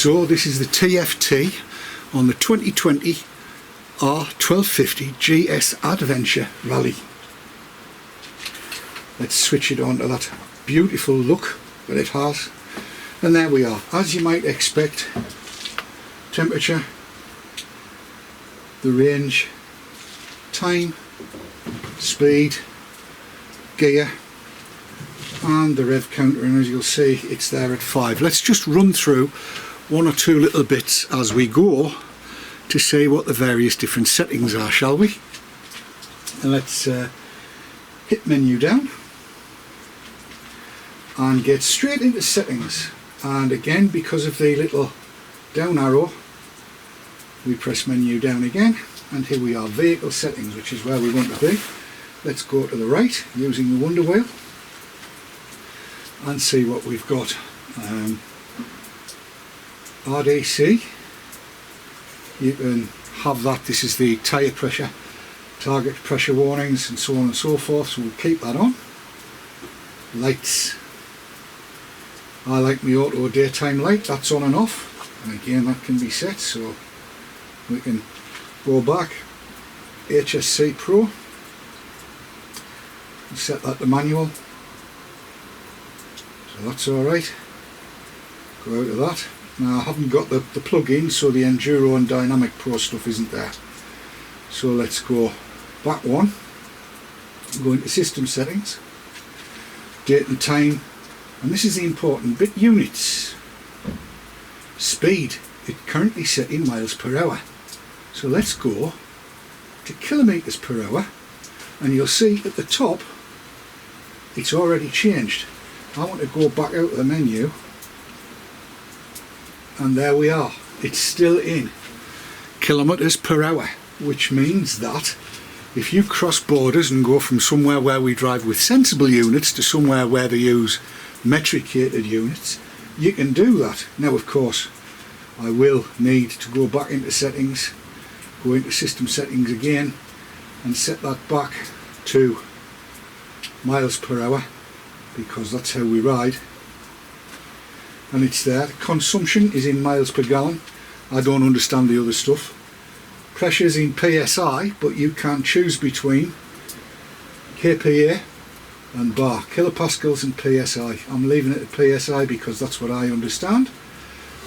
So this is the TFT on the 2020 R1250GSA Adventure Rally. Let's switch it on to that beautiful look that it has. And there we are, as you might expect. Temperature, the range, time, speed, gear, and the rev counter, and as you'll see it's there at 5. Let's just run through one or two little bits as we go to see what the various different settings are, shall we? And let's hit menu down and get straight into settings. And again, because of the little down arrow, we press menu down again, and here we are, vehicle settings, which is where we want to be. Let's go to the right using the wonder wheel and see what we've got. RDC, you can have that. This is the tyre pressure, target pressure warnings, and so on and so forth, so we'll keep that on. Lights, I like my auto daytime light, that's on and off, and again that can be set, so we can go back, HSC Pro, set that to manual, so that's alright. Go out of that. Now I haven't got the plug-in, so the Enduro and Dynamic Pro stuff isn't there. So let's go back one, go into system settings, date and time, and this is the important bit, units. Speed, it's currently set in miles per hour. So let's go to kilometres per hour, and you'll see at the top it's already changed. I want to go back out of the menu, and there we are, it's still in kilometres per hour, which means that if you cross borders and go from somewhere where we drive with sensible units to somewhere where they use metricated units, you can do that. Now of course I will need to go back into settings, go into system settings again and set that back to miles per hour, because that's how we ride. And it's there. Consumption is in miles per gallon. I don't understand the other stuff. Pressure's in PSI, but you can choose between kPa and bar, kilopascals and PSI. I'm leaving it at PSI because that's what I understand.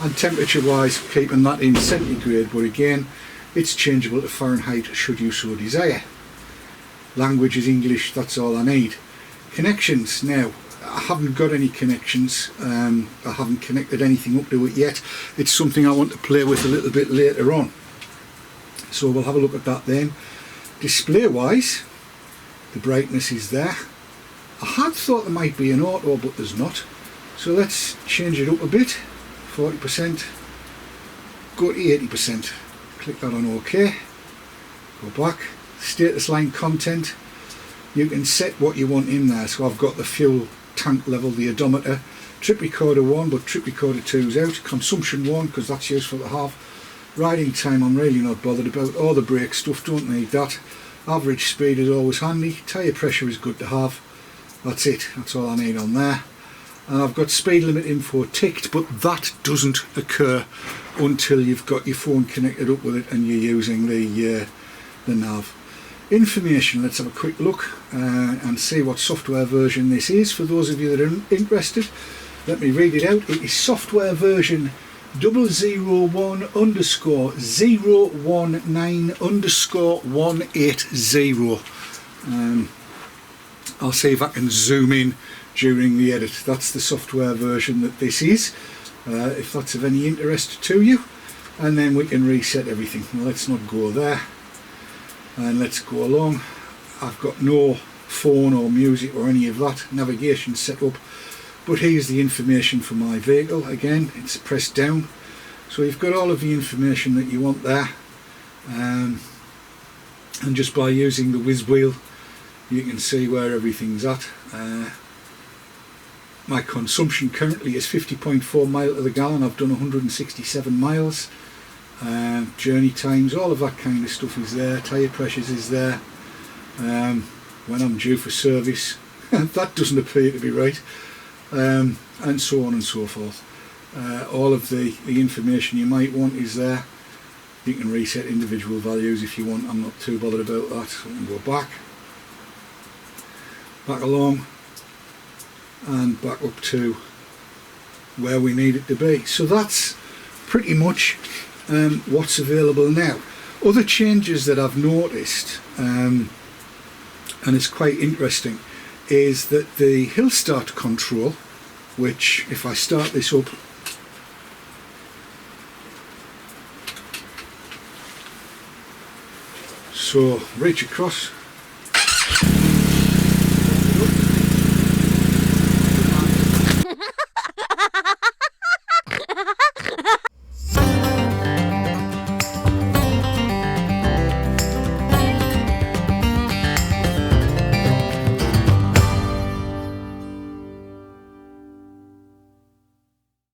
And temperature wise, keeping that in centigrade, but again it's changeable to Fahrenheit should you so desire. Language is English, that's all I need. Connections, now I haven't got any connections, I haven't connected anything up to it yet. It's something I want to play with a little bit later on, so we'll have a look at that then. Display wise, the brightness is there. I had thought there might be an auto, but there's not, so let's change it up a bit. 40%, go to 80%, click that on OK, go back, status line content, you can set what you want in there. So I've got the fuel tank level, the odometer, trip recorder 1, but trip recorder 2's out, consumption 1 because that's useful to have, riding time I'm really not bothered about, all the brake stuff, don't need that, average speed is always handy, tyre pressure is good to have, that's it, that's all I need on there. And I've got speed limit info ticked, but that doesn't occur until you've got your phone connected up with it and you're using the nav. Information, let's have a quick look and see what software version this is for those of you that are interested. Let me read it out. It is software version 001_019_180. I'll see if I can zoom in during the edit. That's the software version that this is, if that's of any interest to you, and then we can reset everything. Well, let's not go there, and let's go along. I've got no phone or music or any of that, navigation set up, but here's the information for my vehicle. Again, it's pressed down, so you've got all of the information that you want there, and just by using the whiz wheel you can see where everything's at. My consumption currently is 50.4 mile to the gallon. I've done 167 miles. Journey times, all of that kind of stuff is there. Tyre pressures is there. When I'm due for service, that doesn't appear to be right. And so on and so forth. All of the information you might want is there. You can reset individual values if you want. I'm not too bothered about that. So we can go back along and back up to where we need it to be. So that's pretty much what's available now. Other changes that I've noticed, and it's quite interesting, is that the hill start control, which if I start this up, so reach across,